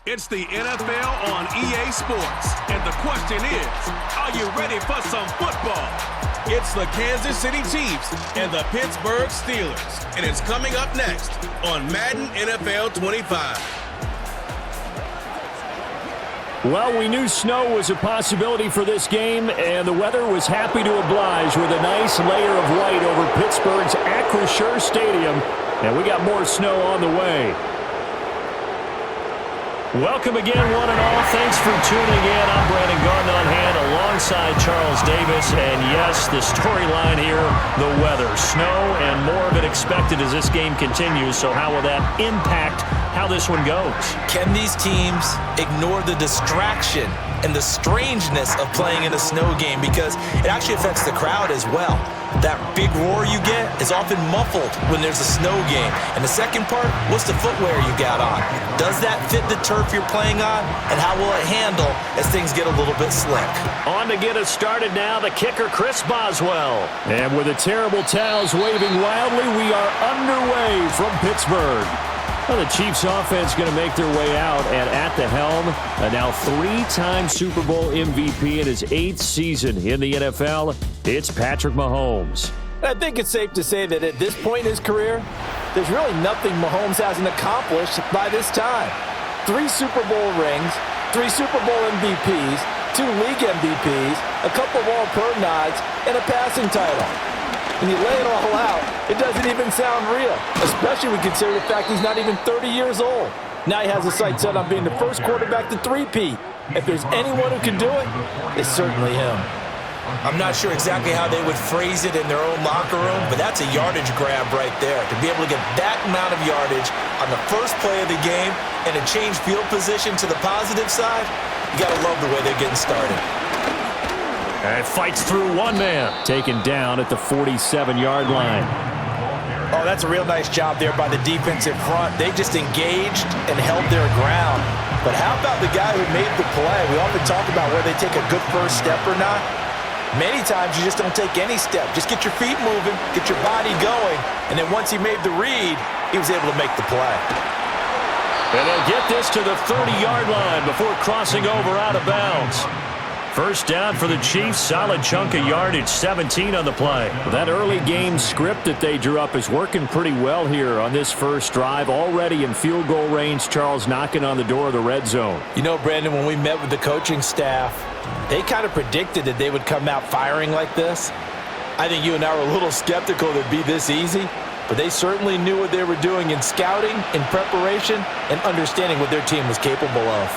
It's the NFL on EA Sports. And the question is, are you ready for some football? It's the Kansas City Chiefs and the Pittsburgh Steelers. And it's coming up next on Madden NFL 25. Well, we knew snow was a possibility for this game, and the weather was happy to oblige with a nice layer of white over Pittsburgh's Acrisure Stadium. And we got more snow on the way. Welcome again, one and all. Thanks for tuning in. I'm Brandon Gaudin alongside Charles Davis. And yes, the storyline here, the weather. Snow and more of it expected as this game continues. So how will that impact how this one goes? Can these teams ignore the distraction and the strangeness of playing in a snow game? Because it actually affects the crowd as well. That big roar you get is often muffled when there's a snow game. And the second part, what's the footwear you got on? Does that fit the turf you're playing on? And how will it handle as things get a little bit slick? On to get us started now, the kicker, Chris Boswell. And with the terrible towels waving wildly, we are underway from Pittsburgh. Well, the Chiefs offense going to make their way out, and at the helm, a now three-time Super Bowl MVP in his 8th season in the NFL, it's Patrick Mahomes. I think it's safe to say that at this point in his career, there's really nothing Mahomes hasn't accomplished by this time. 3 Super Bowl rings, 3 Super Bowl MVPs, 2 league MVPs, a couple of All-Pro nods, and a passing title. When you lay it all out, it doesn't even sound real, especially when you consider the fact he's not even 30 years old. Now he has his sights set on being the first quarterback to three-peat. If there's anyone who can do it, it's certainly him. I'm not sure exactly how they would phrase it in their own locker room, but that's a yardage grab right there. To be able to get that amount of yardage on the first play of the game and to change field position to the positive side, you got to love the way they're getting started. And fights through one man. Taken down at the 47-yard line. Oh, that's a real nice job there by the defensive front. They just engaged and held their ground. But how about the guy who made the play? We often talk about whether they take a good first step or not. Many times you just don't take any step. Just get your feet moving, get your body going, and then once he made the read, he was able to make the play. And they'll get this to the 30-yard line before crossing over out of bounds. First down for the Chiefs, solid chunk of yardage, 17 on the play. That early game script that they drew up is working pretty well here on this first drive. Already in field goal range, Charles knocking on the door of the red zone. You know, Brandon, when we met with the coaching staff, they kind of predicted that they would come out firing like this. I think you and I were a little skeptical that it'd be this easy, but they certainly knew what they were doing in scouting, in preparation, and understanding what their team was capable of.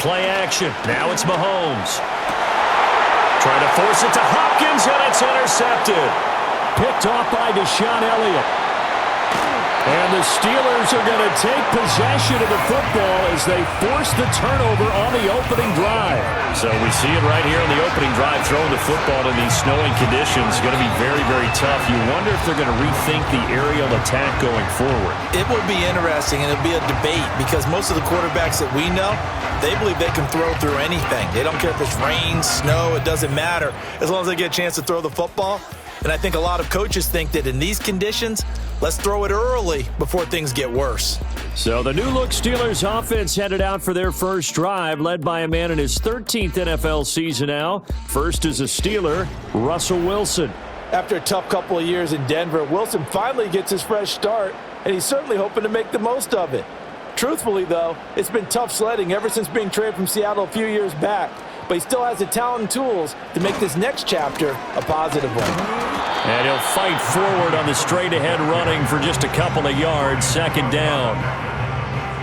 Play action. Now it's Mahomes. Trying to force it to Hopkins, and it's intercepted. Picked off by Deshaun Elliott. And the Steelers are going to take possession of the football as they force the turnover on the opening drive. So we see it right here on the opening drive, throwing the football in these snowing conditions. Going to be very, very tough. You wonder if they're going to rethink the aerial attack going forward. It will be interesting, and it'll be a debate because most of the quarterbacks that we know, they believe they can throw through anything. They don't care if it's rain, snow, it doesn't matter as long as they get a chance to throw the football. And I think a lot of coaches think that in these conditions, let's throw it early before things get worse. So the new-look Steelers offense headed out for their first drive, led by a man in his 13th NFL season now. First is a Steeler, Russell Wilson. After a tough couple of years in Denver, Wilson finally gets his fresh start, and he's certainly hoping to make the most of it. Truthfully, though, it's been tough sledding ever since being traded from Seattle a few years back, but he still has the talent and tools to make this next chapter a positive one. And he'll fight forward on the straight-ahead running for just a couple of yards, second down.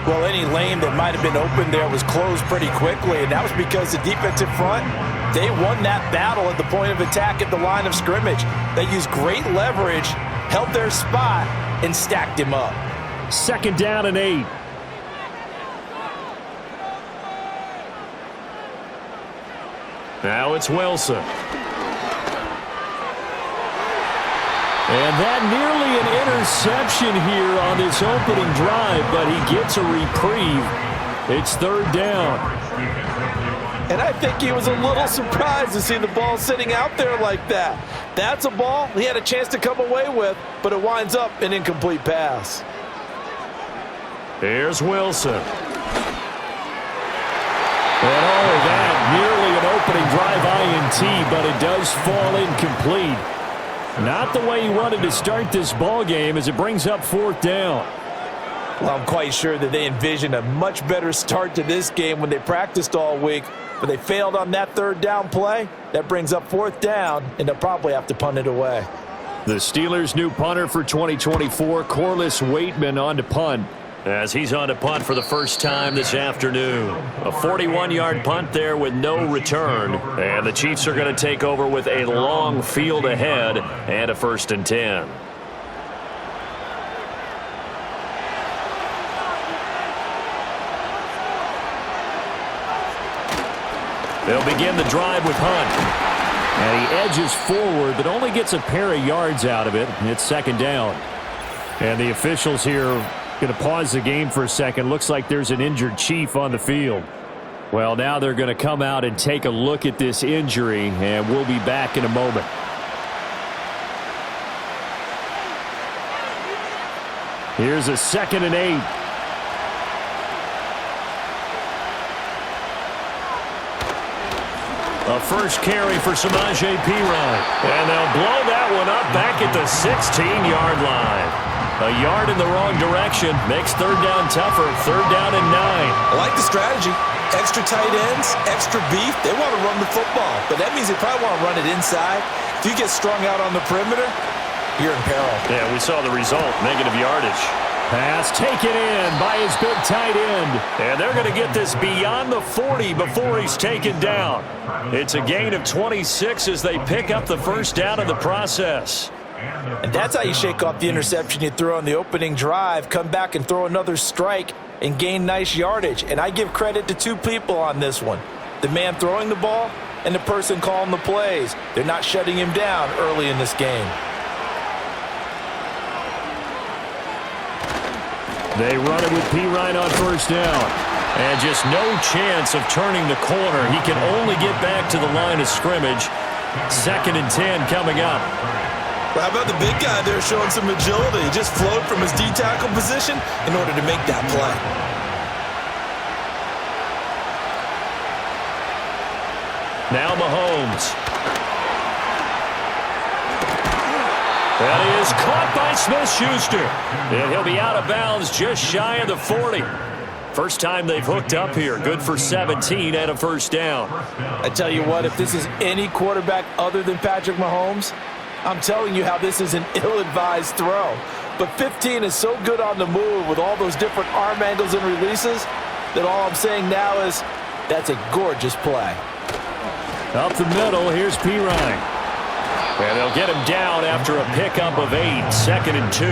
Well, any lane that might have been open there was closed pretty quickly, and that was because the defensive front, they won that battle at the point of attack at the line of scrimmage. They used great leverage, held their spot, and stacked him up. Second down and 8. Now it's Wilson. And that nearly an interception here on this opening drive, but he gets a reprieve. It's third down. And I think he was a little surprised to see the ball sitting out there like that. That's a ball he had a chance to come away with, but it winds up an incomplete pass. Here's Wilson. And all of that, nearly an opening drive INT, but it does fall incomplete. Not the way he wanted to start this ball game as it brings up 4th down. Well, I'm quite sure that they envisioned a much better start to this game when they practiced all week, but they failed on that 3rd down play. That brings up 4th down, and they'll probably have to punt it away. The Steelers' new punter for 2024, Corliss Waitman, on to punt, as he's on to punt for the first time this afternoon. A 41-yard punt there with no return, and the Chiefs are going to take over with a long field ahead and a 1st and 10. They'll begin the drive with Hunt. And he edges forward, but only gets a pair of yards out of it. It's 2nd down. And the officials here going to pause the game for a second. Looks like there's an injured Chief on the field. Well, now they're going to come out and take a look at this injury, and we'll be back in a moment. Here's a 2nd and 8. A first carry for Samaje Perine. And they'll blow that one up back at the 16-yard line. A yard in the wrong direction makes 3rd down tougher. 3rd down and 9. I like the strategy. Extra tight ends, extra beef. They want to run the football, but that means they probably want to run it inside. If you get strung out on the perimeter, you're in peril. Yeah, we saw the result. Negative yardage. Pass taken in by his big tight end. And they're going to get this beyond the 40 before he's taken down. It's a gain of 26 as they pick up the 1st down in the process. And that's how you shake off the interception you threw on the opening drive, come back and throw another strike and gain nice yardage. And I give credit to 2 people on this one. The man throwing the ball and the person calling the plays. They're not shutting him down early in this game. They run it with Perine on 1st down. And just no chance of turning the corner. He can only get back to the line of scrimmage. 2nd and 10 coming up. Well, how about the big guy there showing some agility? He just flowed from his D-tackle position in order to make that play. Now Mahomes. And he is caught by Smith-Schuster. And he'll be out of bounds just shy of the 40. First time they've hooked up here. Good for 17 and a 1st down. I tell you what, if this is any quarterback other than Patrick Mahomes, I'm telling you how this is an ill-advised throw. But 15 is so good on the move with all those different arm angles and releases that all I'm saying now is that's a gorgeous play. Up the middle, here's Perine. And they'll get him down after a pickup of 8, 2nd and 2.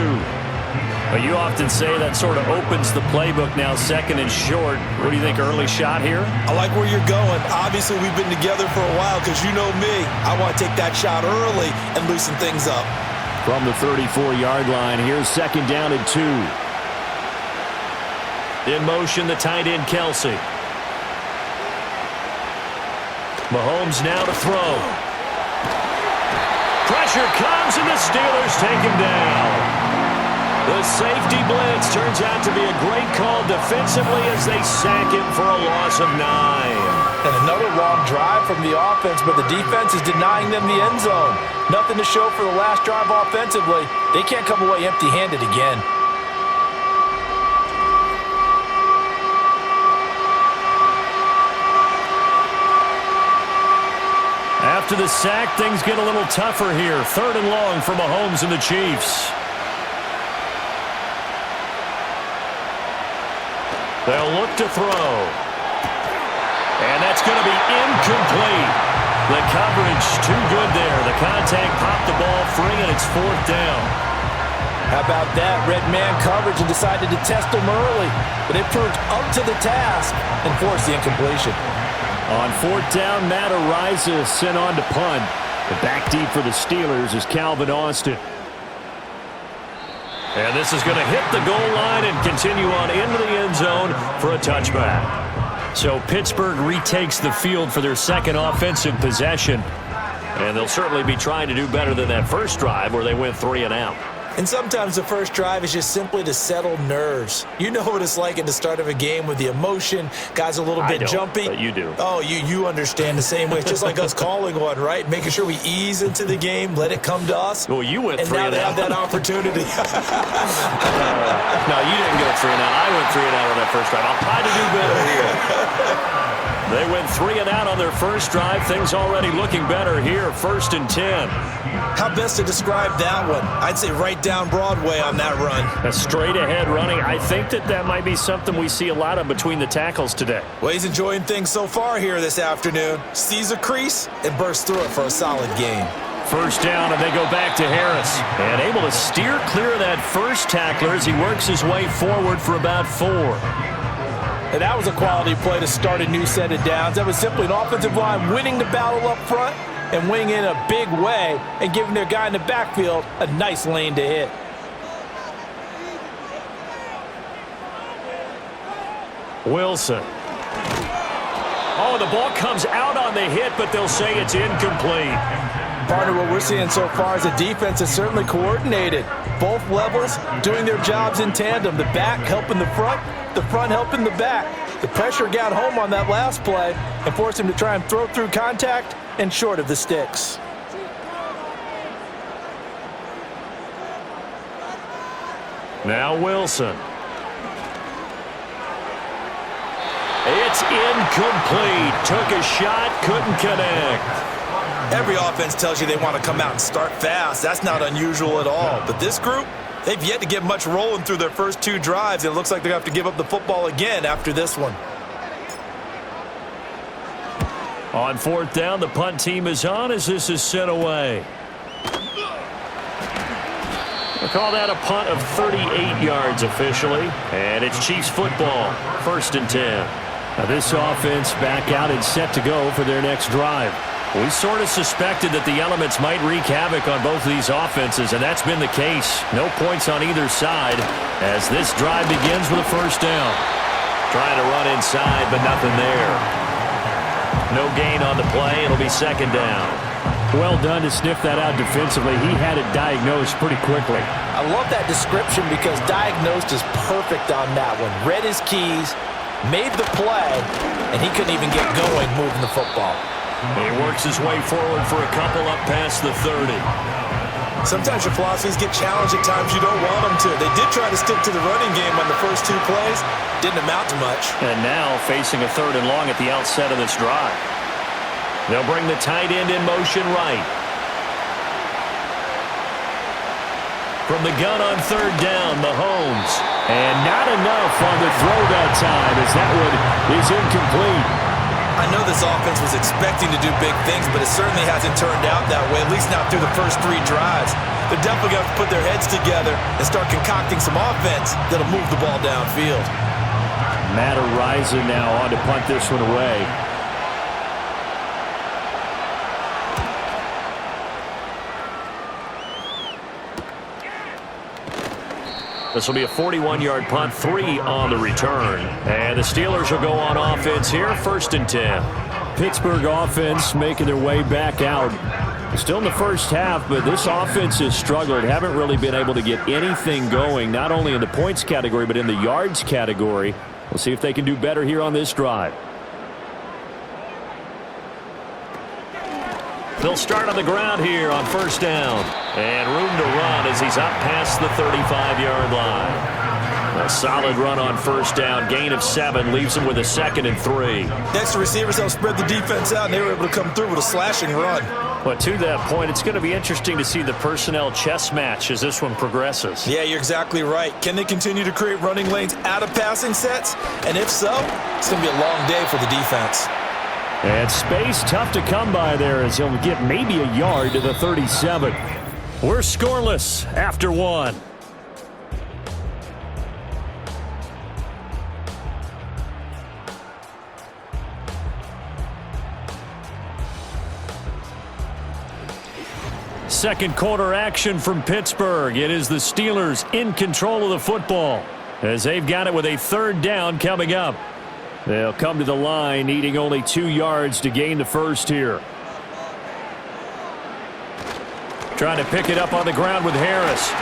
But you often say that sort of opens the playbook now, 2nd and short. What do you think, early shot here? I like where you're going. Obviously, we've been together for a while because you know me. I want to take that shot early and loosen things up. From the 34-yard line, here's 2nd down and 2. In motion, the tight end, Kelsey. Mahomes now to throw. Pressure comes, and the Steelers take him down. The safety blitz turns out to be a great call defensively as they sack him for a loss of 9. And another long drive from the offense, but the defense is denying them the end zone. Nothing to show for the last drive offensively. They can't come away empty-handed again. After the sack, things get a little tougher here. 3rd and long for Mahomes and the Chiefs. They'll look to throw. And that's going to be incomplete. The coverage too good there. The contact popped the ball free, and it's 4th down. How about that? Red man coverage and decided to test him early. But it proved up to the task and forced the incompletion. On 4th down, Matt Araiza sent on to punt. The back deep for the Steelers is Calvin Austin. And this is going to hit the goal line and continue on into the end zone for a touchback. So Pittsburgh retakes the field for their second offensive possession. And they'll certainly be trying to do better than that first drive where they went 3 and out. And sometimes the first drive is just simply to settle nerves. You know what it's like at the start of a game with the emotion. Guys a little bit jumpy. But you do. Oh, you understand the same way. It's just like us calling one, right? Making sure we ease into the game, let it come to us. Well, you went 3 and out. And now they have that opportunity. No, you didn't go 3 and out. I went 3 and out on that first drive. I'll try to do better here. They went 3 and out on their first drive. Things already looking better here. 1st and 10. How best to describe that one? I'd say right down Broadway on that run. A straight-ahead running. I think that might be something we see a lot of between the tackles today. Well, he's enjoying things so far here this afternoon. Sees a crease and bursts through it for a solid gain. 1st down, and they go back to Harris. And able to steer clear of that first tackler as he works his way forward for about 4. And that was a quality play to start a new set of downs. That was simply an offensive line winning the battle up front and winning in a big way and giving their guy in the backfield a nice lane to hit. Wilson. Oh, the ball comes out on the hit, but they'll say it's incomplete. Partner, what we're seeing so far is the defense is certainly coordinated. Both levels doing their jobs in tandem. The back helping the front helping the back. The pressure got home on that last play and forced him to try and throw through contact and short of the sticks. Now Wilson. It's incomplete. Took a shot, couldn't connect. Every offense tells you they want to come out and start fast. That's not unusual at all. But this group, they've yet to get much rolling through their first 2 drives. It looks like they're going to have to give up the football again after this one. On 4th down, the punt team is on as this is sent away. We'll call that a punt of 38 yards officially. And it's Chiefs football, 1st and 10. Now this offense back out and set to go for their next drive. We sort of suspected that the elements might wreak havoc on both of these offenses, and that's been the case. No points on either side as this drive begins with a 1st down. Trying to run inside, but nothing there. No gain on the play. It'll be 2nd down. Well done to sniff that out defensively. He had it diagnosed pretty quickly. I love that description because diagnosed is perfect on that one. Read his keys, made the play, and he couldn't even get going moving the football. He works his way forward for a couple up past the 30. Sometimes your philosophies get challenged at times you don't want them to. They did try to stick to the running game on the first 2 plays. Didn't amount to much. And now facing a 3rd and long at the outset of this drive. They'll bring the tight end in motion right. From the gun on 3rd down, Mahomes. And not enough on the throw that time as that one is incomplete. I know this offense was expecting to do big things, but it certainly hasn't turned out that way, at least not through the first 3 drives. They're definitely going to have to put their heads together and start concocting some offense that'll move the ball downfield. Matt Araiza now on to punt this one away. This will be a 41-yard punt, 3 on the return. And the Steelers will go on offense here, 1st and 10. Pittsburgh offense making their way back out. Still in the first half, but this offense has struggled. Haven't really been able to get anything going, not only in the points category, but in the yards category. We'll see if they can do better here on this drive. They'll start on the ground here on 1st down. And room to run as he's up past the 35-yard line. A solid run on 1st down. Gain of 7 leaves him with a 2nd and 3. Next, the receivers helped spread the defense out, and they were able to come through with a slashing run. But to that point, it's going to be interesting to see the personnel chess match as this one progresses. Yeah, you're exactly right. Can they continue to create running lanes out of passing sets? And if so, it's going to be a long day for the defense. And space tough to come by there as he'll get maybe a yard to the 37. We're scoreless after 1. Second quarter action from Pittsburgh. It is the Steelers in control of the football as they've got it with a 3rd down coming up. They'll come to the line, needing only 2 yards to gain the first here. Trying to pick it up on the ground with Harris.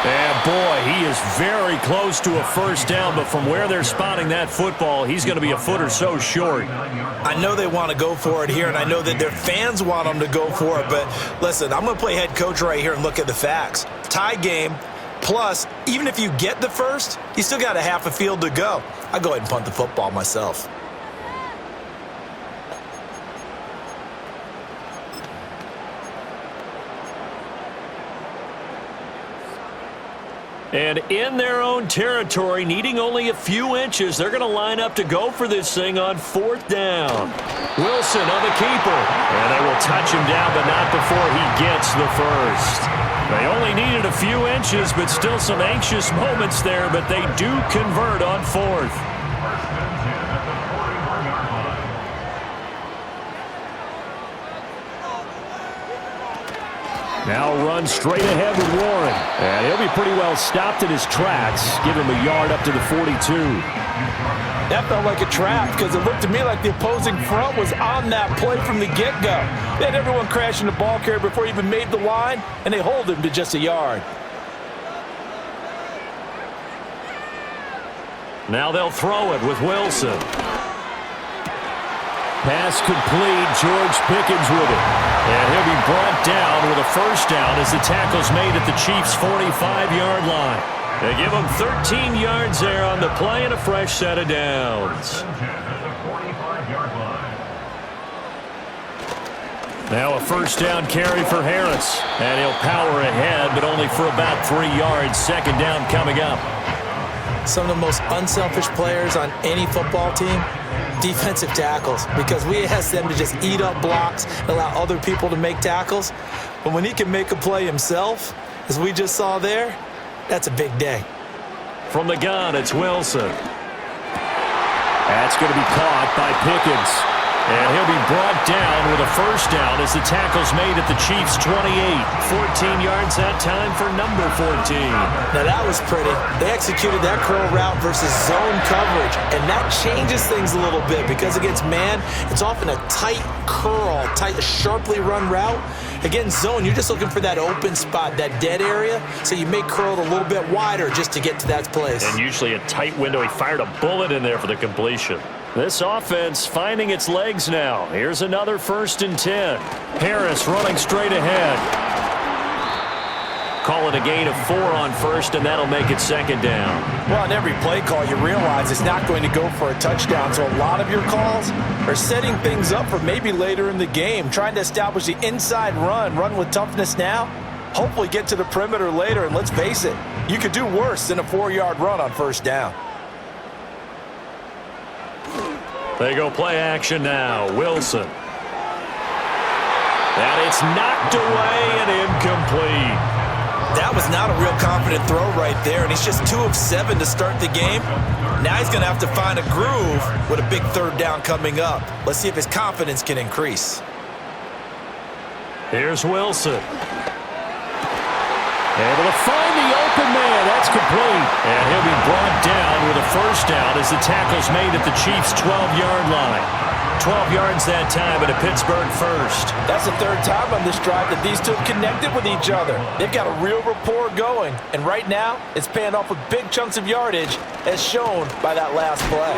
And boy, he is very close to a first down, but from where they're spotting that football, he's going to be a foot or so short. I know they want to go for it here, and I know that their fans want them to go for it, but listen, I'm going to play head coach right here and look at the facts. Tie game, plus, even if you get the first, you still got a half a field to go. I'll go ahead and punt the football myself. And in their own territory, needing only a few inches, they're going to line up to go for this thing on 4th down. Wilson on the keeper. And they will touch him down, but not before he gets the first. They only needed a few inches, but still some anxious moments there, but they do convert on 4th. Now run straight ahead with Warren. And he'll be pretty well stopped in his tracks. Give him a yard up to the 42. That felt like a trap because it looked to me like the opposing front was on that play from the get-go. They had everyone crashing the ball carrier before he even made the line, and they hold him to just a yard. Now they'll throw it with Wilson. Pass complete. George Pickens with it. And he'll be brought down with a first down as the tackle's made at the Chiefs' 45-yard line. They give him 13 yards there on the play and a fresh set of downs. Now a first down carry for Harris. And he'll power ahead, but only for about 3 yards. Second down coming up. Some of the most unselfish players on any football team, defensive tackles, because we ask them to just eat up blocks and allow other people to make tackles. But when he can make a play himself, as we just saw there, that's a big day. From the gun, it's Wilson. That's going to be caught by Pickens. And he'll be brought down with a first down as the tackle's made at the Chiefs' 28. 14 yards that time for number 14. Now that was pretty. They executed that curl route versus zone coverage, and that changes things a little bit because against man, it's often a tight curl, tight, sharply run route. Against zone, you're just looking for that open spot, that dead area, so you may curl it a little bit wider just to get to that place. And usually a tight window. He fired a bullet in there for the completion. This offense finding its legs now. Here's another 1st and 10. Harris running straight ahead. Call it a gain of 4 on first, and that'll make it second down. Well, on every play call, you realize it's not going to go for a touchdown, so a lot of your calls are setting things up for maybe later in the game, trying to establish the inside run with toughness now, hopefully get to the perimeter later, and let's face it, you could do worse than a 4-yard run on first down. They go play action now. Wilson. And it's knocked away and incomplete. That was not a real confident throw right there, and he's just 2 of 7 to start the game. Now he's going to have to find a groove with a big 3rd down coming up. Let's see if his confidence can increase. Here's Wilson. Able to find the open man. That's complete. And he'll be brought down with a first down as the tackle's made at the Chiefs' 12-yard line. 12 yards that time at a Pittsburgh first. That's the 3rd time on this drive that these two have connected with each other. They've got a real rapport going. And right now, it's paying off with big chunks of yardage, as shown by that last play.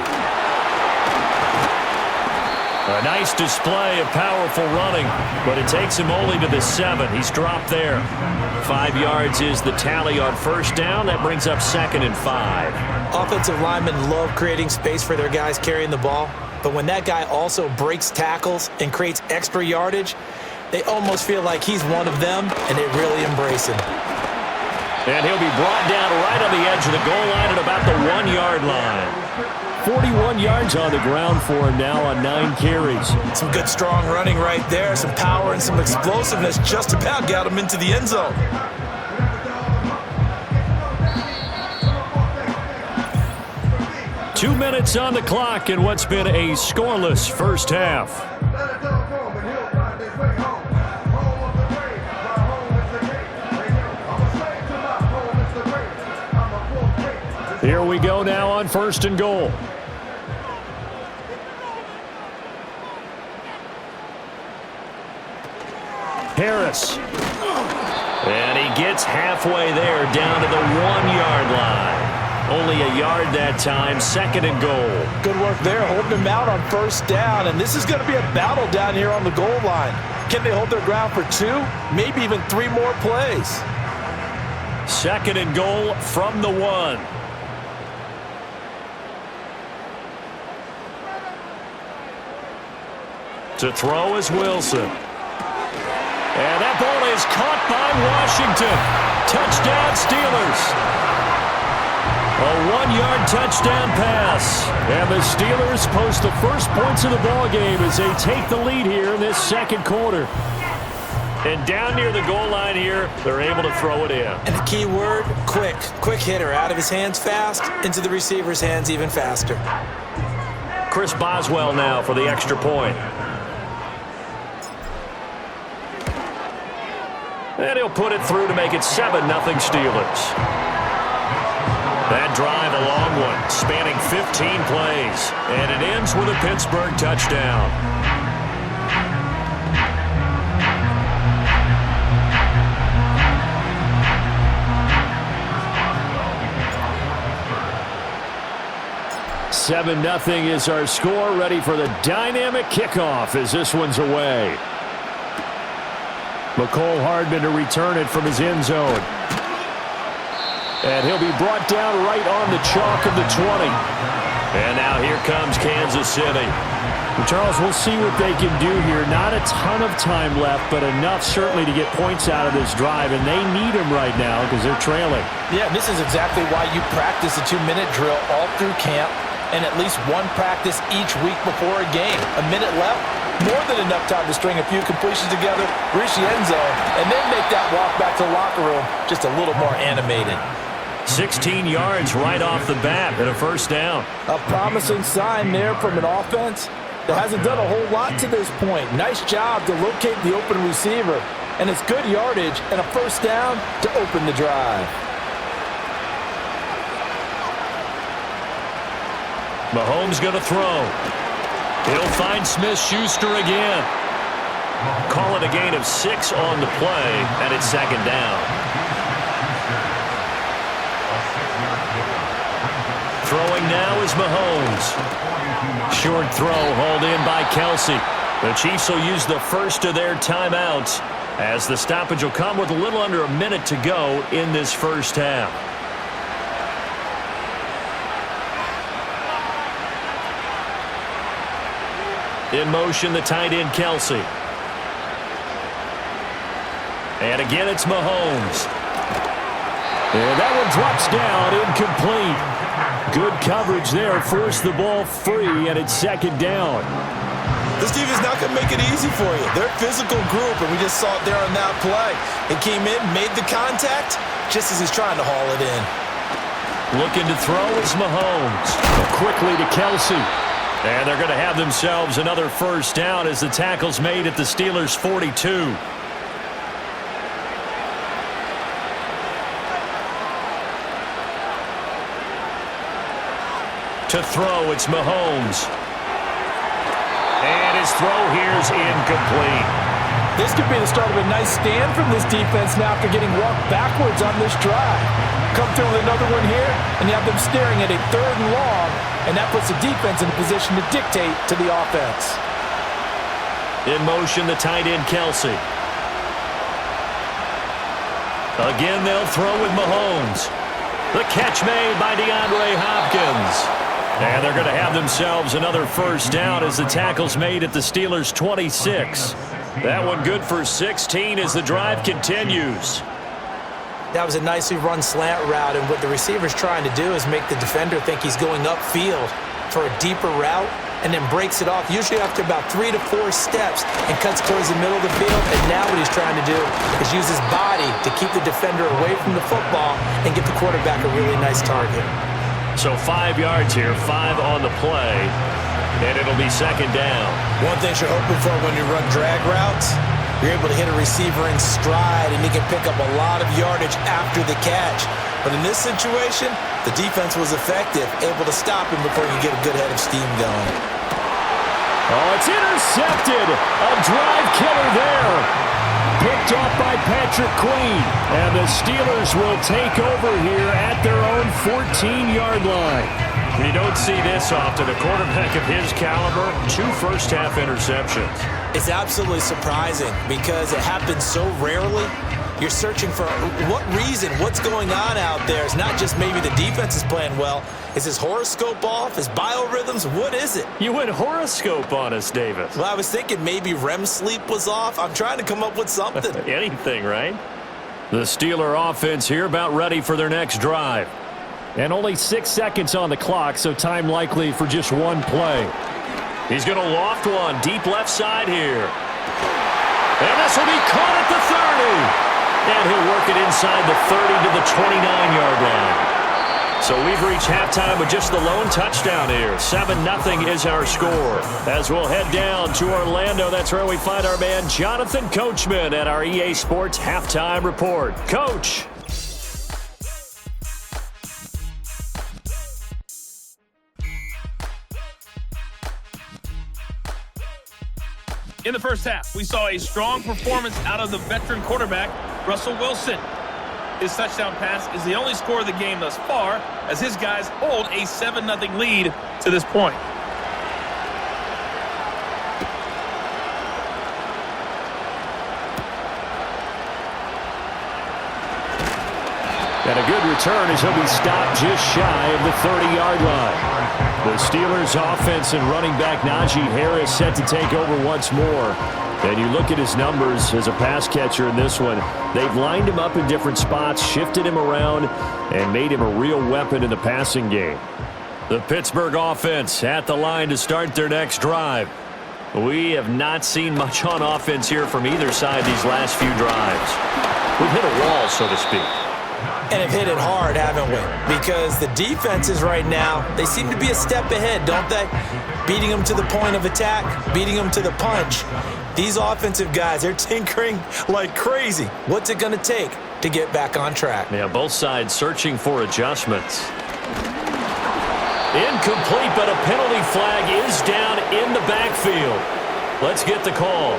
A nice display of powerful running, but it takes him only to the 7. He's dropped there. 5 yards is the tally on first down. That brings up 2nd and 5. Offensive linemen love creating space for their guys carrying the ball, but when that guy also breaks tackles and creates extra yardage, they almost feel like he's one of them, and they really embrace him. And he'll be brought down right on the edge of the goal line at about the 1-yard line. 41 yards on the ground for him now on 9 carries. Some good strong running right there, some power and some explosiveness just about got him into the end zone. Two minutes on the clock in what's been a scoreless first half. Here we go now on 1st and goal. Harris. And he gets halfway there, down to the 1-yard line. Only a yard that time, 2nd and goal. Good work there, holding him out on 1st down. And this is going to be a battle down here on the goal line. Can they hold their ground for 2, maybe even 3 more plays? 2nd and goal from the 1. To throw is Wilson. And that ball is caught by Washington. Touchdown, Steelers. A 1-yard touchdown pass. And the Steelers post the first points of the ballgame as they take the lead here in this 2nd quarter. And down near the goal line here, they're able to throw it in. And the key word, quick. Quick hitter. Out of his hands fast, into the receiver's hands even faster. Chris Boswell now for the extra point. And he'll put it through to make it 7-0 Steelers. That drive, a long one, spanning 15 plays. And it ends with a Pittsburgh touchdown. $7-0 is our score, ready for the dynamic kickoff as this one's away. Mecole Hardman to return it from his end zone. And he'll be brought down right on the chalk of the 20. And now here comes Kansas City. Charles, we'll see what they can do here. Not a ton of time left, but enough certainly to get points out of this drive. And they need them right now because they're trailing. Yeah, this is exactly why you practice a 2-minute drill all through camp and at least one practice each week before a game. A minute left, more than enough time to string a few completions together, reach the end zone, and then make that walk back to the locker room just a little more animated. 16 yards right off the bat and a 1st down. A promising sign there from an offense that hasn't done a whole lot to this point. Nice job to locate the open receiver, and it's good yardage and a 1st down to open the drive. Mahomes going to throw. He'll find Smith-Schuster again. Call it a gain of 6 on the play, and it's 2nd down. Throwing now is Mahomes. Short throw hauled in by Kelsey. The Chiefs will use the first of their timeouts as the stoppage will come with a little under a minute to go in this 1st half. In motion, the tight end, Kelsey. And again, it's Mahomes. And that one drops down, incomplete. Good coverage there, forced the ball free, and it's 2nd down. This defense is not going to make it easy for you. They're a physical group, and we just saw it there on that play. It came in, made the contact, just as he's trying to haul it in. Looking to throw is Mahomes. Quickly to Kelsey. And they're going to have themselves another 1st down as the tackle's made at the Steelers' 42. To throw, it's Mahomes. And his throw here's incomplete. This could be the start of a nice stand from this defense now after getting walked backwards on this drive. Come through with another one here, and you have them staring at a 3rd and long, and that puts the defense in a position to dictate to the offense. In motion, the tight end, Kelsey. Again, they'll throw with Mahomes. The catch made by DeAndre Hopkins. And they're going to have themselves another 1st down as the tackle's made at the Steelers' 26. That one good for 16 as the drive continues. That was a nicely run slant route, and what the receiver's trying to do is make the defender think he's going upfield for a deeper route, and then breaks it off, usually after about 3 to 4 steps, and cuts towards the middle of the field. And now what he's trying to do is use his body to keep the defender away from the football and get the quarterback a really nice target. So 5 yards here, 5 on the play, and it'll be 2nd down. One thing you're hoping for when you run drag routes, you're able to hit a receiver in stride, and he can pick up a lot of yardage after the catch. But in this situation, the defense was effective, able to stop him before you get a good head of steam going. Oh, it's intercepted. A drive killer there. picked off by Patrick Queen. And the Steelers will take over here at their own 14-yard line. You don't see this often. A quarterback of his caliber, 2 first-half interceptions. It's absolutely surprising because it happens so rarely. You're searching for what reason, what's going on out there. It's not just maybe the defense is playing well. Is his horoscope off? His biorhythms? What is it? You went horoscope on us, Davis. Well, I was thinking maybe REM sleep was off. I'm trying to come up with something. Anything, right? The Steeler offense here about ready for their next drive. And only 6 seconds on the clock, so time likely for just one play. He's going to loft one deep left side here. And this will be caught at the 30. And he'll work it inside the 30 to the 29-yard line. So we've reached halftime with just the lone touchdown here. 7-0 is our score. As we'll head down to Orlando, that's where we find our man Jonathan Coachman at our EA Sports Halftime Report. Coach. In the first half, we saw a strong performance out of the veteran quarterback, Russell Wilson. His touchdown pass is the only score of the game thus far, as his guys hold a 7-0 lead to this point. And a good return as he'll be stopped just shy of the 30-yard line. The Steelers' offense and running back Najee Harris set to take over once more. And you look at his numbers as a pass catcher in this one. They've lined him up in different spots, shifted him around, and made him a real weapon in the passing game. The Pittsburgh offense at the line to start their next drive. We have not seen much on offense here from either side these last few drives. We've hit a wall, so to speak. And have hit it hard, haven't we? Because the defenses right now, they seem to be a step ahead, don't they? Beating them to the point of attack, beating them to the punch. These offensive guys, they're tinkering like crazy. What's it going to take to get back on track? Yeah, both sides searching for adjustments. Incomplete, but a penalty flag is down in the backfield. Let's get the call.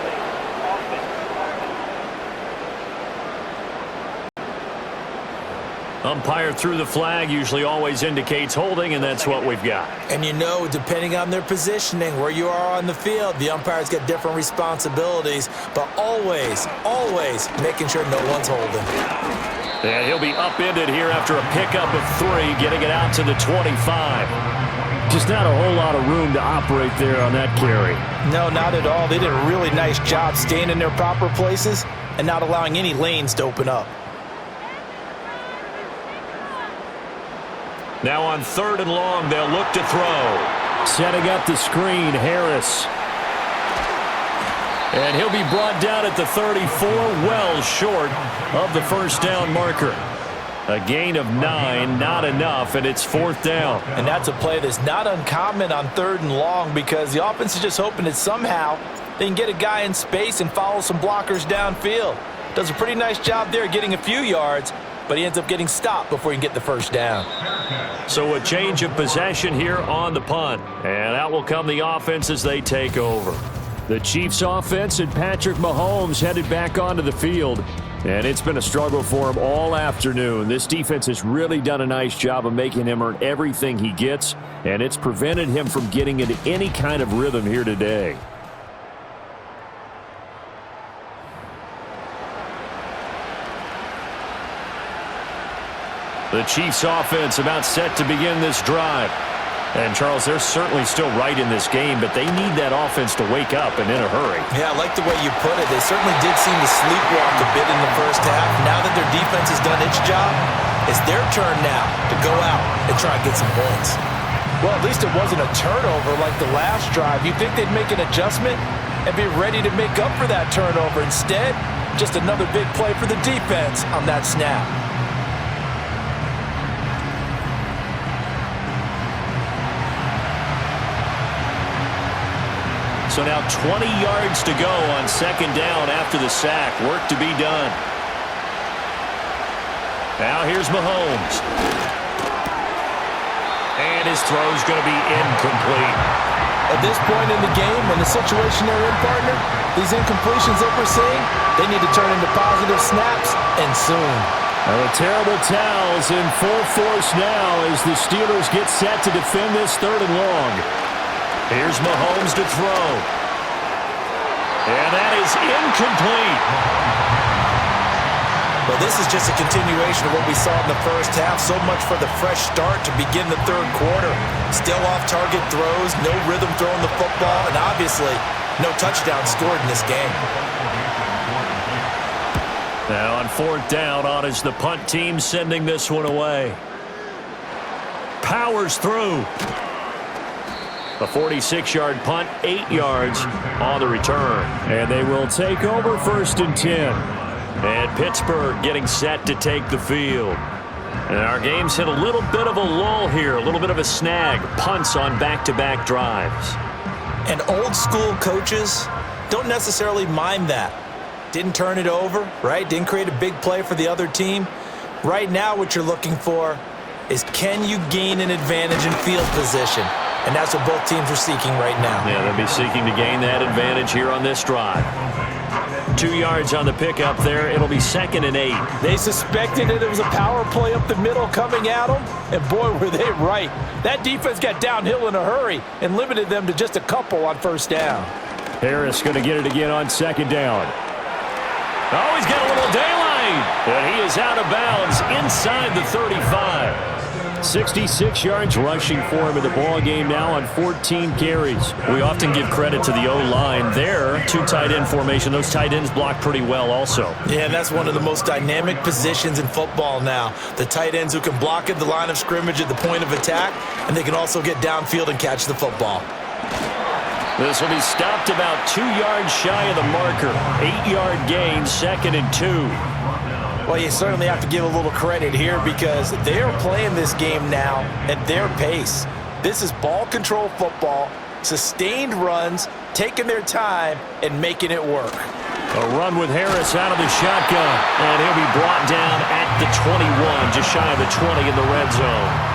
Umpire threw the flag, usually always indicates holding, and that's what we've got. And you know, depending on their positioning, where you are on the field, the umpires get different responsibilities, but always, always making sure no one's holding. And he'll be upended here after a pickup of 3, getting it out to the 25. Just not a whole lot of room to operate there on that carry. No, not at all. They did a really nice job staying in their proper places and not allowing any lanes to open up. Now on 3rd and long, they'll look to throw. Setting up the screen, Harris. And he'll be brought down at the 34, well short of the first down marker. A gain of 9, not enough, and it's 4th down. And that's a play that's not uncommon on 3rd and long because the offense is just hoping that somehow they can get a guy in space and follow some blockers downfield. Does a pretty nice job there getting a few yards, but he ends up getting stopped before he can get the first down. So a change of possession here on the punt. And out will come the offense as they take over. The Chiefs offense and Patrick Mahomes headed back onto the field. And it's been a struggle for him all afternoon. This defense has really done a nice job of making him earn everything he gets. And it's prevented him from getting into any kind of rhythm here today. The Chiefs offense about set to begin this drive. And, Charles, they're certainly still right in this game, but they need that offense to wake up and in a hurry. Yeah, I like the way you put it. They certainly did seem to sleepwalk a bit in the first half. Now that their defense has done its job, it's their turn now to go out and try and get some points. Well, at least it wasn't a turnover like the last drive. You'd think they'd make an adjustment and be ready to make up for that turnover. Instead, just another big play for the defense on that snap. So now 20 yards to go on 2nd down after the sack. Work to be done. Now here's Mahomes. And his throw's going to be incomplete. At this point in the game, in the situation they're in, partner, these incompletions that we're seeing, They need to turn into positive snaps, and soon. Now the terrible towels in full force now as the Steelers get set to defend this 3rd and long. Here's Mahomes to throw. And that is incomplete. Well, this is just a continuation of what we saw in the first half. So much for the fresh start to begin the 3rd quarter. Still off-target throws, no rhythm throwing the football, and obviously no touchdown scored in this game. Now on 4th down, on is the punt team sending this one away. Powers through. A 46-yard punt, 8 yards on the return. And they will take over 1st and 10. And Pittsburgh getting set to take the field. And our game's hit a little bit of a lull here, a little bit of a snag. Punts on back-to-back drives. And old-school coaches don't necessarily mind that. Didn't turn it over, right? Didn't create a big play for the other team. Right now what you're looking for is, can you gain an advantage in field position? And that's what both teams are seeking right now. Yeah, they'll be seeking to gain that advantage here on this drive. 2 yards on the pickup there. It'll be 2nd and 8. They suspected it was a power play up the middle coming at them, and boy, were they right. That defense got downhill in a hurry and limited them to just a couple on 1st down. Harris going to get it again on 2nd down. Oh, he's got a little daylight, and he is out of bounds inside the 35. 66 yards rushing for him in the ball game now on 14 carries. We often give credit to the O-line there. 2 tight end formation. Those tight ends block pretty well also. Yeah, and that's one of the most dynamic positions in football now. The tight ends who can block at the line of scrimmage at the point of attack, and they can also get downfield and catch the football. This will be stopped about 2 yards shy of the marker. 8-yard gain, 2nd and 2. Well, you certainly have to give a little credit here because they're playing this game now at their pace. This is ball control football, sustained runs, taking their time, and making it work. A run with Harris out of the shotgun, and he'll be brought down at the 21, just shy of the 20 in the red zone.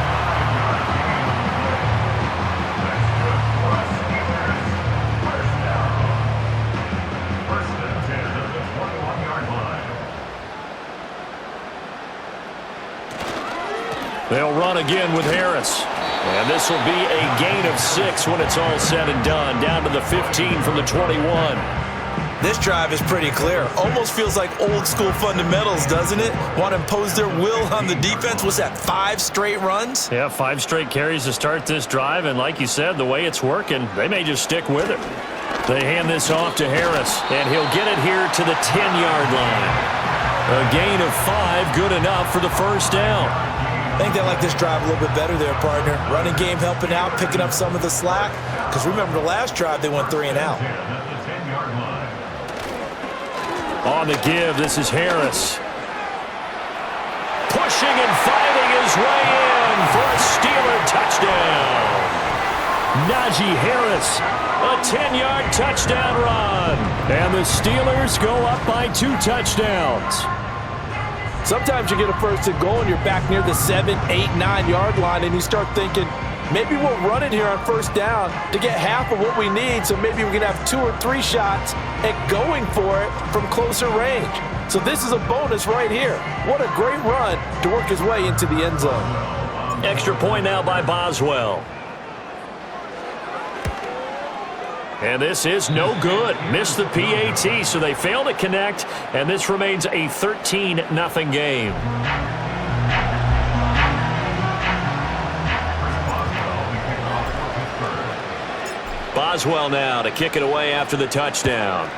They'll run again with Harris. And this will be a gain of 6 when it's all said and done. Down to the 15 from the 21. This drive is pretty clear. Almost feels like old school fundamentals, doesn't it? Want to impose their will on the defense. Was that 5 straight runs? Yeah, 5 straight carries to start this drive. And like you said, the way it's working, they may just stick with it. They hand this off to Harris. And he'll get it here to the 10-yard line. A gain of 5, good enough for the 1st down. I think they like this drive a little bit better there, partner. Running game helping out, picking up some of the slack. Because remember the last drive, they went 3 and out. On the give, this is Harris. Pushing and fighting his way in for a Steeler touchdown. Najee Harris, a 10-yard touchdown run. And the Steelers go up by 2 touchdowns. Sometimes you get a 1st and goal and you're back near the 7, 8, 9-yard line and you start thinking, maybe we'll run it here on 1st down to get half of what we need, so maybe we can have 2 or 3 shots at going for it from closer range. So this is a bonus right here. What a great run to work his way into the end zone. Extra point now by Boswell. And this is no good. Missed the PAT, so they fail to connect, and this remains a 13-0 game. Boswell now to kick it away after the touchdown.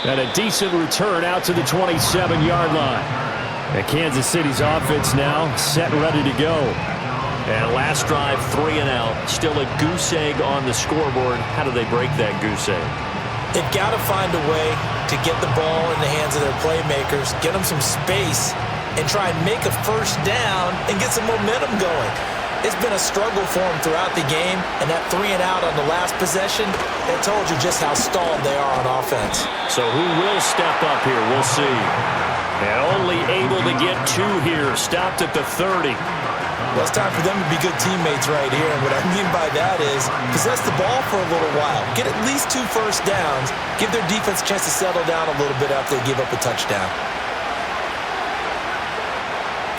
And a decent return out to the 27-yard line. And Kansas City's offense now set and ready to go. And last drive, 3 and out. Still a goose egg on the scoreboard. How do they break that goose egg? They've got to find a way to get the ball in the hands of their playmakers, get them some space, and try and make a 1st down and get some momentum going. It's been a struggle for them throughout the game, and that 3 and out on the last possession, that told you just how stalled they are on offense. So who will step up here? We'll see. And only able to get 2 here. Stopped at the 30. Well, it's time for them to be good teammates right here. And what I mean by that is possess the ball for a little while. Get at least 2 first downs. Give their defense a chance to settle down a little bit after they give up a touchdown.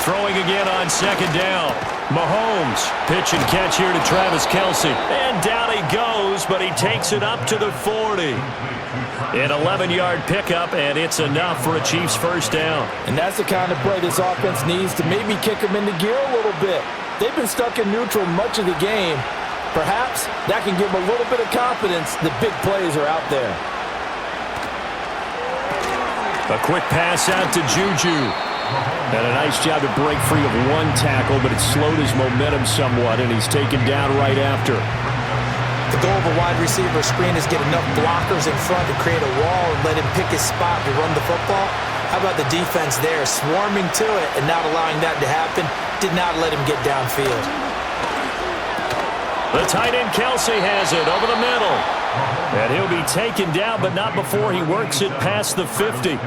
Throwing again on second down. Mahomes, pitch and catch here to Travis Kelce. And down he goes, but he takes it up to the 40. An 11-yard pickup, and it's enough for a Chiefs first down. And that's the kind of play this offense needs to maybe kick them into gear a little bit. They've been stuck in neutral much of the game. Perhaps that can give them a little bit of confidence that big plays are out there. A quick pass out to Juju. And a nice job to break free of 1 tackle, but it slowed his momentum somewhat, and he's taken down right after. The goal of a wide receiver screen is get enough blockers in front to create a wall and let him pick his spot to run the football. How about the defense there, swarming to it and not allowing that to happen? Did not let him get downfield. The tight end Kelce has it over the middle. And he'll be taken down, but not before he works it past the 50.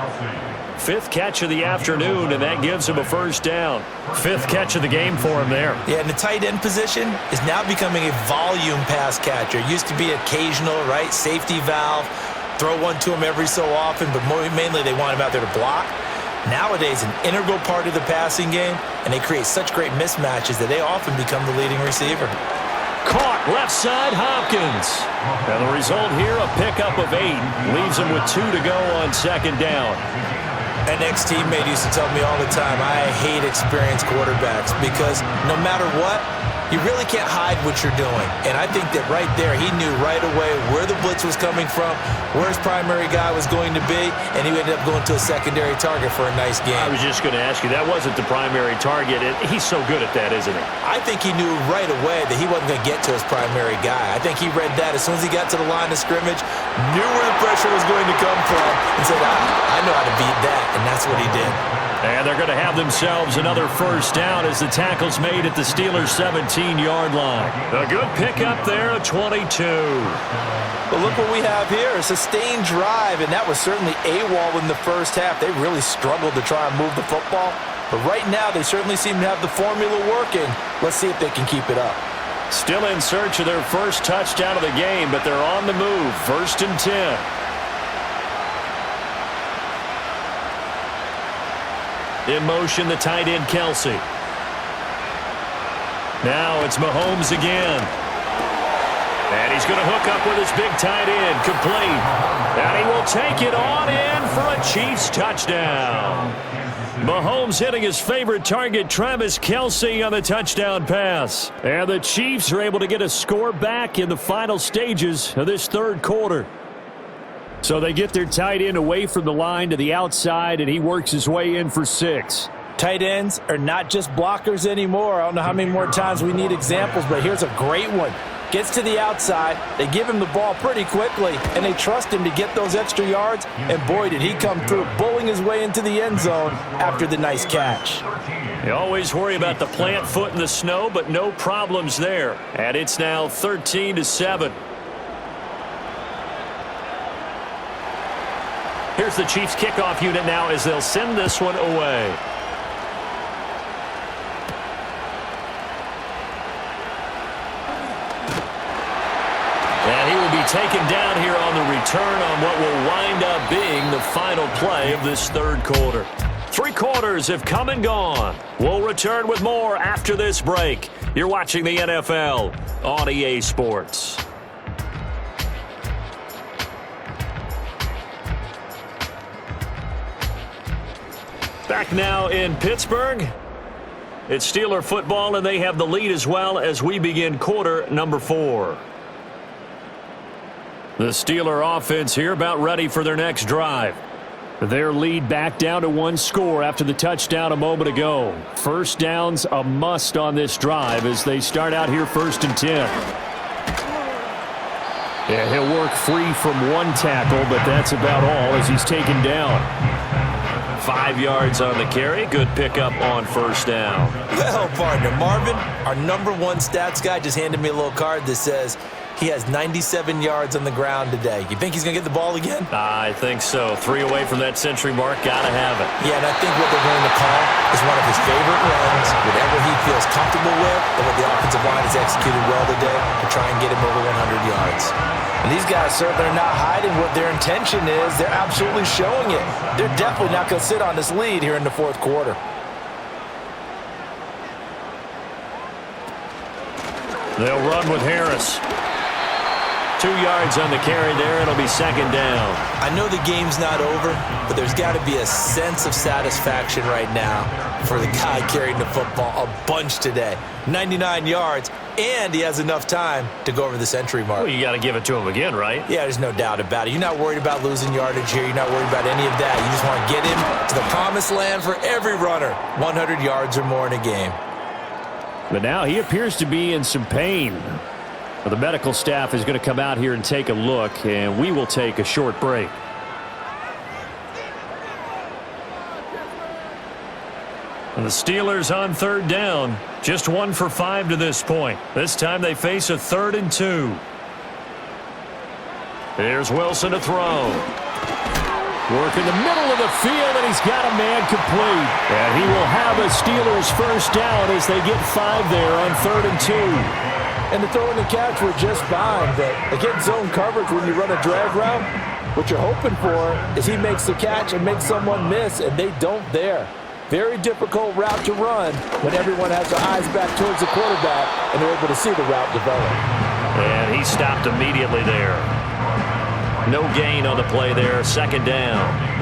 5th catch of the afternoon, and that gives him a first down. 5th catch of the game for him there. Yeah, and the tight end position is now becoming a volume pass catcher. Used to be occasional, right? Safety valve. Throw one to him every so often, but mainly they want him out there to block. Nowadays, an integral part of the passing game, and they create such great mismatches that they often become the leading receiver. Caught left side, Hopkins. And the result here, a pickup of 8. Leaves him with 2 to go on second down. An ex-teammate used to tell me all the time, I hate experienced quarterbacks because no matter what, you really can't hide what you're doing. And I think that right there, he knew right away where the blitz was coming from, where his primary guy was going to be, and he ended up going to a secondary target for a nice game. I was just going to ask you, that wasn't the primary target. He's so good at that, isn't he? I think he knew right away that he wasn't going to get to his primary guy. I think he read that as soon as he got to the line of scrimmage, knew where the pressure was going to come from, and said, I know how to beat that, and that's what he did. And they're going to have themselves another first down as the tackle's made at the Steelers' 17-yard line. A good pickup there, a 22. But look what we have here, a sustained drive, and that was certainly AWOL in the first half. They really struggled to try and move the football. But right now, they certainly seem to have the formula working. Let's see if they can keep it up. Still in search of their first touchdown of the game, but they're on the move. 1st and 10. In motion, the tight end, Kelce. Now it's Mahomes again. And he's going to hook up with his big tight end, complete. And he will take it on in for a Chiefs touchdown. Mahomes hitting his favorite target, Travis Kelce, on the touchdown pass. And the Chiefs are able to get a score back in the final stages of this 3rd quarter. So they get their tight end away from the line to the outside, and he works his way in for 6. Tight ends are not just blockers anymore. I don't know how many more times we need examples, but here's a great one. Gets to the outside, they give him the ball pretty quickly, and they trust him to get those extra yards, and boy, did he come through, bowling his way into the end zone after the nice catch. You always worry about the plant foot in the snow, but no problems there. And it's now 13-7. Here's the Chiefs kickoff unit now as they'll send this one away. And he will be taken down here on the return on what will wind up being the final play of this 3rd quarter. 3 quarters have come and gone. We'll return with more after this break. You're watching the NFL on EA Sports. Back now in Pittsburgh. It's Steeler football, and they have the lead as well as we begin quarter number 4. The Steeler offense here about ready for their next drive. Their lead back down to 1 score after the touchdown a moment ago. First down's a must on this drive as they start out here 1st and 10. Yeah, he'll work free from 1 tackle, but that's about all as he's taken down. 5 yards on the carry. Good pickup on first down. Well, partner, Marvin, our number 1 stats guy, just handed me a little card that says He has 97 yards on the ground today. You think he's going to get the ball again? I think so. 3 away from that century mark. Got to have it. Yeah, and I think what they're going to call is one of his favorite runs, whatever he feels comfortable with, and what the offensive line has executed well today to try and get him over 100 yards. And these guys certainly are not hiding what their intention is. They're absolutely showing it. They're definitely not going to sit on this lead here in the fourth quarter. They'll run with Harris. 2 yards on the carry there. It'll be second down. I know the game's not over, but there's got to be a sense of satisfaction right now for the guy carrying the football a bunch today. 99 yards, and he has enough time to go over the century mark. Well, you got to give it to him again, right? Yeah, there's no doubt about it. You're not worried about losing yardage here. You're not worried about any of that. You just want to get him to the promised land for every runner. 100 yards or more in a game. But now he appears to be in some pain. The medical staff is going to come out here and take a look, and we will take a short break. And the Steelers on third down. Just 1 for 5 to this point. This time they face a 3rd and 2. Here's Wilson to throw. Work in the middle of the field, and he's got a man complete. And he will have a Steelers first down as they get 5 there on 3rd and 2. And the throw and the catch were just fine, but against zone coverage when you run a drag route, what you're hoping for is he makes the catch and makes someone miss, and they don't there. Very difficult route to run when everyone has their eyes back towards the quarterback and they're able to see the route develop. And he stopped immediately there. No gain on the play there, second down.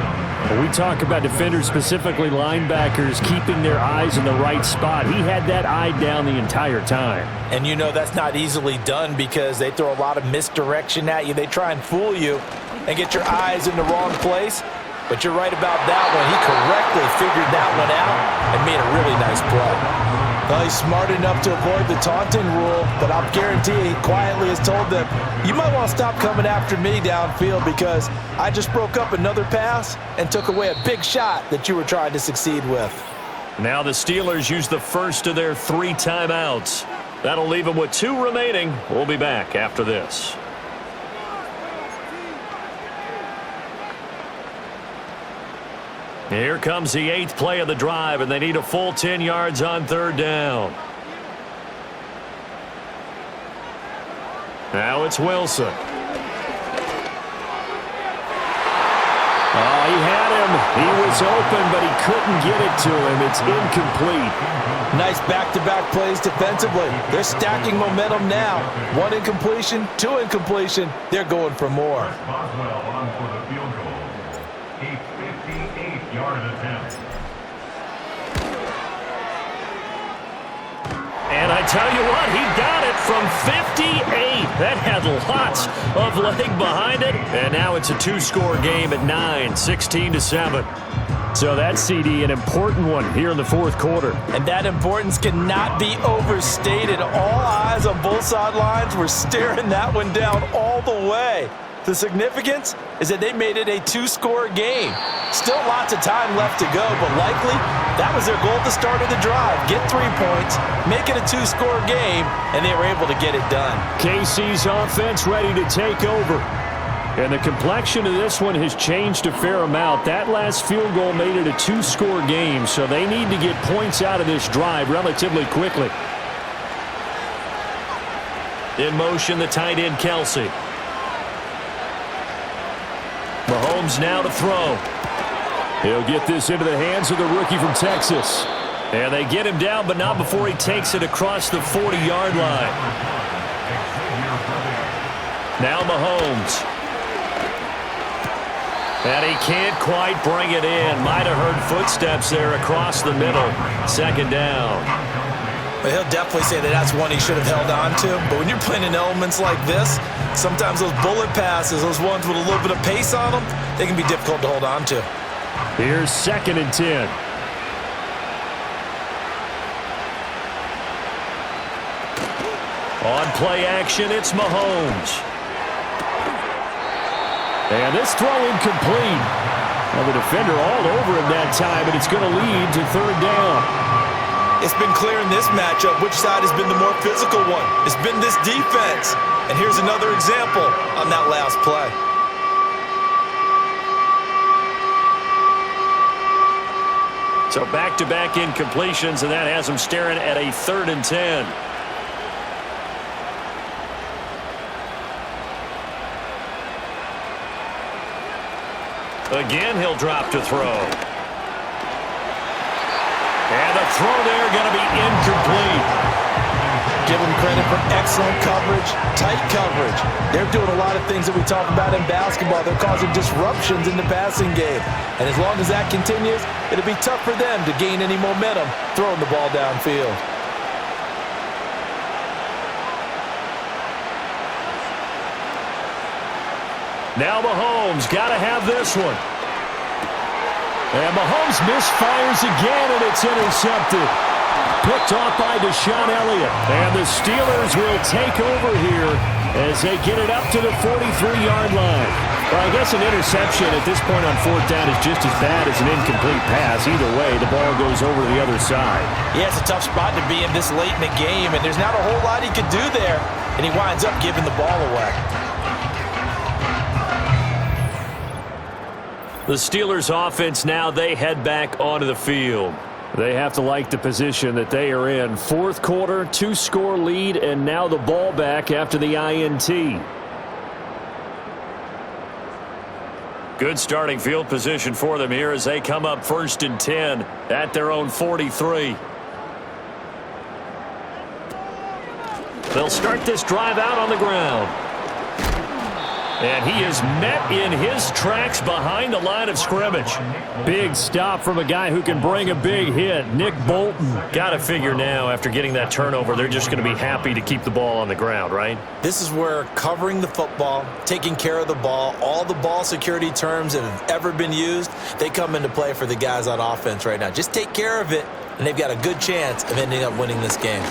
When we talk about defenders, specifically linebackers, keeping their eyes in the right spot, he had that eye down the entire time. And you know that's not easily done because they throw a lot of misdirection at you. They try and fool you and get your eyes in the wrong place. But you're right about that one. He correctly figured that one out and made a really nice play. Well, he's smart enough to avoid the taunting rule, but I'll guarantee he quietly has told them, you might want to stop coming after me downfield because I just broke up another pass and took away a big shot that you were trying to succeed with. Now the Steelers use the first of their 3 timeouts. That'll leave them with 2 remaining. We'll be back after this. Here comes the 8th play of the drive, and they need a full 10 yards on 3rd down. Now it's Wilson. Oh, he had him. He was open, but he couldn't get it to him. It's incomplete. Nice back-to-back plays defensively. They're stacking momentum now. 1 incompletion, 2 incompletion. They're going for more. Boswell on for the field goal. A 58-yard attempt. And I tell you what, he got it from 58. That had lots of leg behind it. And now it's a 2-score game at 9, 16-7. So that CD, an important one here in the fourth quarter. And that importance cannot be overstated. All eyes on both sidelines were staring that one down all the way. The significance is that they made it a 2-score game. Still lots of time left to go, but likely that was their goal at the start of the drive. Get 3 points, make it a 2-score game, and they were able to get it done. KC's offense ready to take over. And the complexion of this one has changed a fair amount. That last field goal made it a 2-score game, so they need to get points out of this drive relatively quickly. In motion, the tight end, Kelsey. Mahomes now to throw. He'll get this into the hands of the rookie from Texas. And they get him down, but not before he takes it across the 40-yard line. Now Mahomes. And he can't quite bring it in. Might have heard footsteps there across the middle. Second down. But he'll definitely say that that's one he should have held on to. But when you're playing in elements like this, sometimes those bullet passes, those ones with a little bit of pace on them, they can be difficult to hold on to. Here's 2nd and 10. On play action, it's Mahomes. And this throw incomplete. Well, the defender all over him that time, and it's going to lead to 3rd down. It's been clear in this matchup which side has been the more physical one. It's been this defense. And here's another example on that last play. So back-to-back incompletions, and that has them staring at a 3rd and 10. Again, he'll drop to throw. And the throw there going to be incomplete. Give them credit for excellent coverage, tight coverage. They're doing a lot of things that we talk about in basketball. They're causing disruptions in the passing game. And as long as that continues, it'll be tough for them to gain any momentum throwing the ball downfield. Now Mahomes got to have this one. And Mahomes misfires again, and it's intercepted. Picked off by Deshaun Elliott. And the Steelers will take over here as they get it up to the 43-yard line. Well, I guess an interception at this point on 4th down is just as bad as an incomplete pass. Either way, the ball goes over to the other side. Yeah, it's a tough spot to be in this late in the game, and there's not a whole lot he could do there. And he winds up giving the ball away. The Steelers offense now, they head back onto the field. They have to like the position that they are in. 4th quarter, 2-score lead, and now the ball back after the INT. Good starting field position for them here as they come up 1st and 10 at their own 43. They'll start this drive out on the ground. And he is met in his tracks behind the line of scrimmage. Big stop from a guy who can bring a big hit. Nick Bolton. Got to figure now, after getting that turnover, they're just going to be happy to keep the ball on the ground, right? This is where covering the football, taking care of the ball, all the ball security terms that have ever been used, they come into play for the guys on offense right now. Just take care of it, and they've got a good chance of ending up winning this game.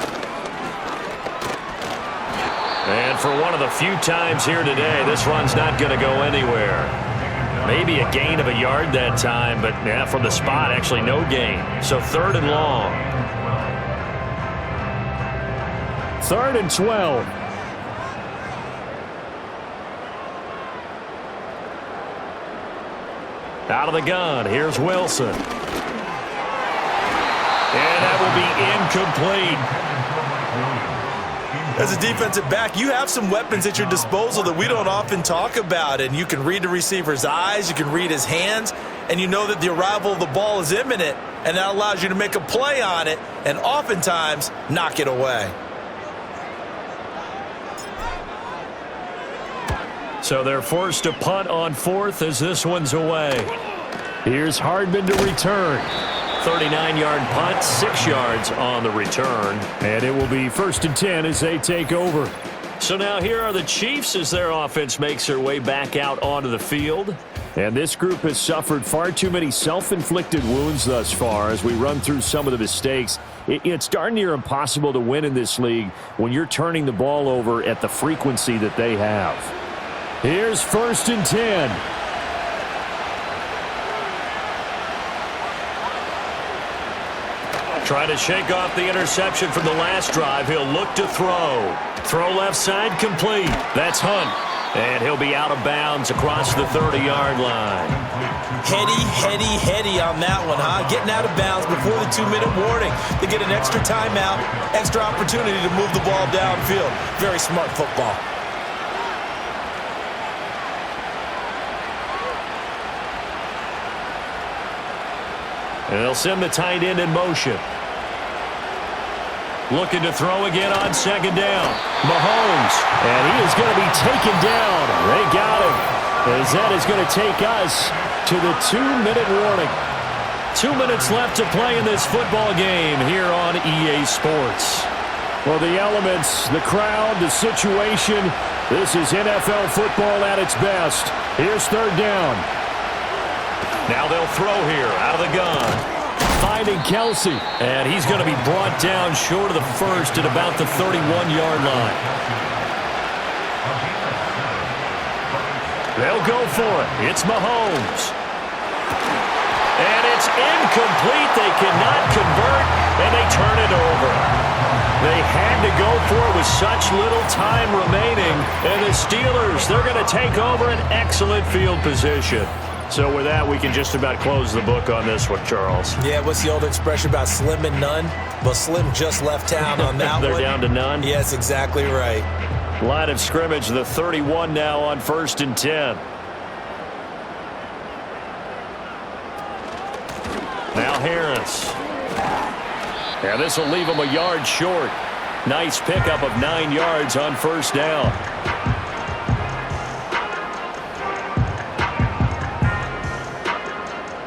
And for one of the few times here today, this run's not going to go anywhere. Maybe a gain of a yard that time, but yeah, from the spot, actually no gain. So 3rd and long. 3rd and 12. Out of the gun, here's Wilson. And that will be incomplete. As a defensive back, you have some weapons at your disposal that we don't often talk about, and you can read the receiver's eyes, you can read his hands, and you know that the arrival of the ball is imminent, and that allows you to make a play on it and oftentimes knock it away. So they're forced to punt on 4th as this one's away. Here's Hardman to return. 39-yard punt, 6 yards on the return. And it will be 1st and 10 as they take over. So now here are the Chiefs as their offense makes their way back out onto the field. And this group has suffered far too many self-inflicted wounds thus far as we run through some of the mistakes. It's darn near impossible to win in this league when you're turning the ball over at the frequency that they have. Here's 1st and 10. Trying to shake off the interception from the last drive. He'll look to throw. Throw left side complete. That's Hunt. And he'll be out of bounds across the 30-yard line. Heady on that one, huh? Getting out of bounds before the 2-minute warning. They get an extra timeout, extra opportunity to move the ball downfield. Very smart football. And they'll send the tight end in motion. Looking to throw again on 2nd down. Mahomes. And he is going to be taken down. They got him. As that is going to take us to the 2-minute warning. 2 minutes left to play in this football game here on EA Sports. Well, the elements, the crowd, the situation, this is NFL football at its best. Here's 3rd down. Now they'll throw here out of the gun. Finding Kelsey. And he's going to be brought down short of the first at about the 31-yard line. They'll go for it. It's Mahomes. And it's incomplete. They cannot convert. and they turn it over. They had to go for it with such little time remaining, and the Steelers, they're going to take over an excellent field position. So with that, we can just about close the book on this one, Charles. Yeah, what's the old expression about slim and none? Well, Slim just left town on that They're one. down to none? Yes, exactly right. Line of scrimmage, the 31 now on 1st and 10. Now Harris. And this will leave him a yard short. Nice pickup of 9 yards on 1st down.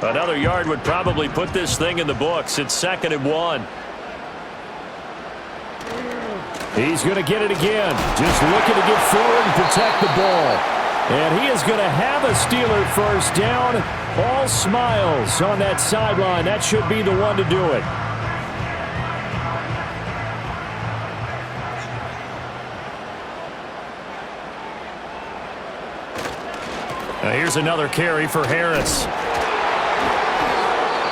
Another yard would probably put this thing in the books. It's 2nd and 1. He's going to get it again. Just looking to get forward and protect the ball. And he is going to have a Steeler first down. All smiles on that sideline. That should be the one to do it. Now here's another carry for Harris.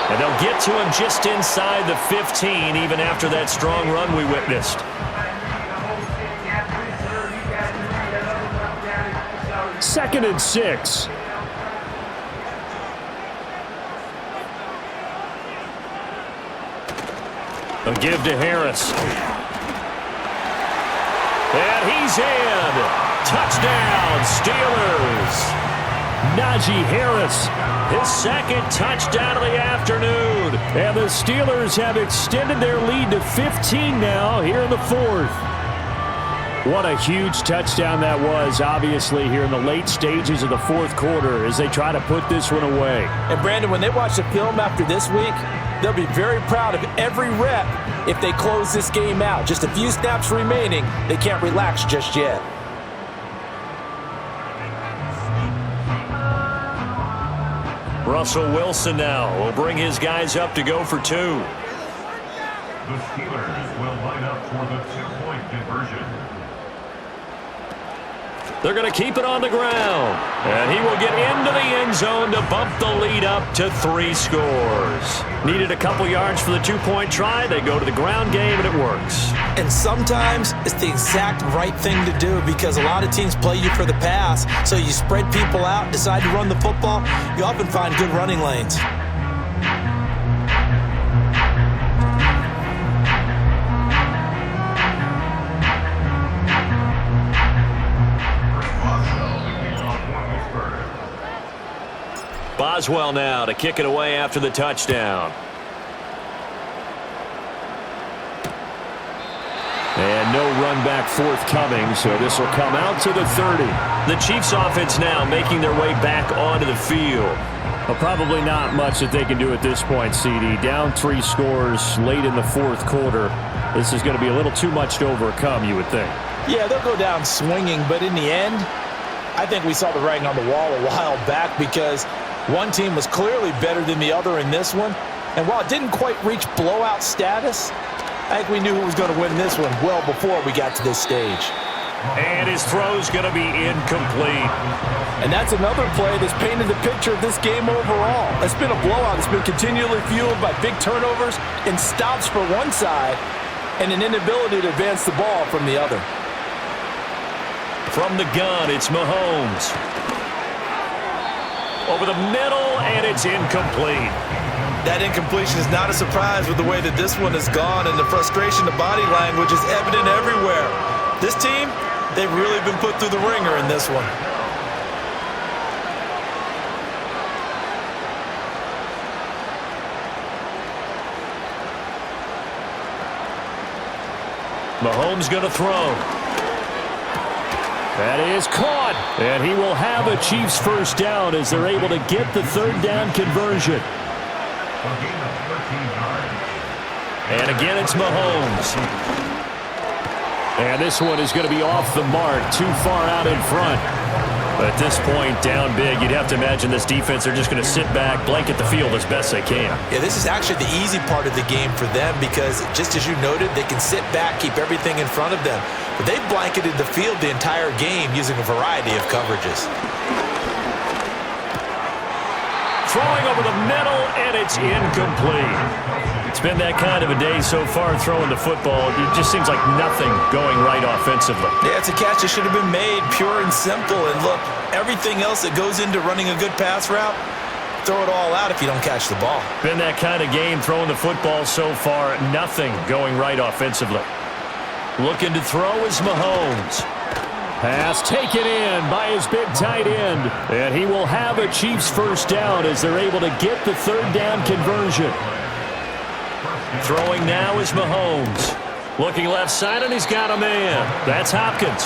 And they'll get to him just inside the 15, even after that strong run we witnessed. Second and 6. A give to Harris. And he's in. Touchdown, Steelers. Najee Harris. His 2nd touchdown of the afternoon. And the Steelers have extended their lead to 15 now here in the 4th. What a huge touchdown that was, obviously, here in the late stages of the 4th quarter as they try to put this one away. And, Brandon, when they watch the film after this week, they'll be very proud of every rep if they close this game out. Just a few snaps remaining. They can't relax just yet. Russell Wilson now will bring his guys up to go for 2. The Steelers will line up for the 2-point conversion. They're going to keep it on the ground. And he will get into the end zone to bump the lead up to 3 scores. Needed a couple yards for the 2-point try. They go to the ground game, and it works. And sometimes it's the exact right thing to do because a lot of teams play you for the pass. So you spread people out, decide to run the football. You often find good running lanes. Boswell now to kick it away after the touchdown. And no run back forthcoming, so this will come out to the 30. The Chiefs offense now making their way back onto the field. Well, probably not much that they can do at this point, CD. Down 3 scores late in the 4th quarter. This is going to be a little too much to overcome, you would think. Yeah, they'll go down swinging, but in the end, I think we saw the writing on the wall a while back because one team was clearly better than the other in this one. And while it didn't quite reach blowout status, I think we knew who was going to win this one well before we got to this stage. And his throw's going to be incomplete. And that's another play that's painted the picture of this game overall. It's been a blowout. It's been continually fueled by big turnovers and stops for one side and an inability to advance the ball from the other. From the gun, it's Mahomes. Over the middle, and it's incomplete. That incompletion is not a surprise with the way that this one has gone, and the frustration, the body language is evident everywhere. This team, they've really been put through the ringer in this one. Mahomes going to throw. That is caught, and he will have a Chiefs first down as they're able to get the 3rd down conversion. And again, it's Mahomes. And this one is going to be off the mark, too far out in front. But at this point, down big, you'd have to imagine this defense are just going to sit back, blanket the field as best they can. Yeah, this is actually the easy part of the game for them because, just as you noted, they can sit back, keep everything in front of them. But they've blanketed the field the entire game using a variety of coverages. Throwing over the middle, and it's incomplete. It's been that kind of a day so far throwing the football. It just seems like nothing going right offensively. Yeah, it's a catch that should have been made, pure and simple. And look, everything else that goes into running a good pass route, throw it all out if you don't catch the ball. Been that kind of game throwing the football so far. Nothing going right offensively. Looking to throw is Mahomes. Pass taken in by his big tight end. And he will have a Chiefs first down as they're able to get the third down conversion. Throwing now is Mahomes. Looking left side, and he's got a man. That's Hopkins.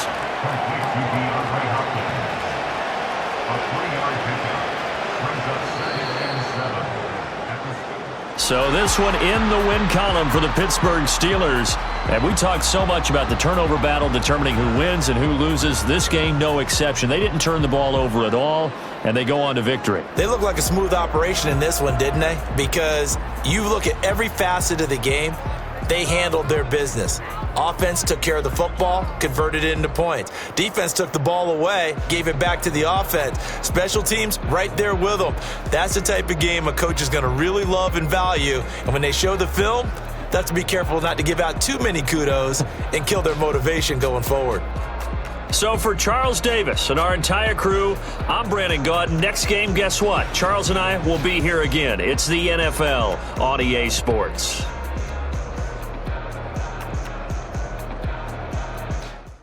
So this one in the win column for the Pittsburgh Steelers. And we talked so much about the turnover battle determining who wins and who loses. This game, no exception. They didn't turn the ball over at all, and they go on to victory. They look like a smooth operation in this one, didn't they? Because you look at every facet of the game, they handled their business. Offense took care of the football, converted it into points. Defense took the ball away, gave it back to the offense. Special teams right there with them. That's the type of game a coach is going to really love and value. And when they show the film, they have to be careful not to give out too many kudos and kill their motivation going forward. So for Charles Davis and our entire crew, I'm Brandon Gaudin. Next game, guess what? Charles and I will be here again. It's the NFL on EA Sports.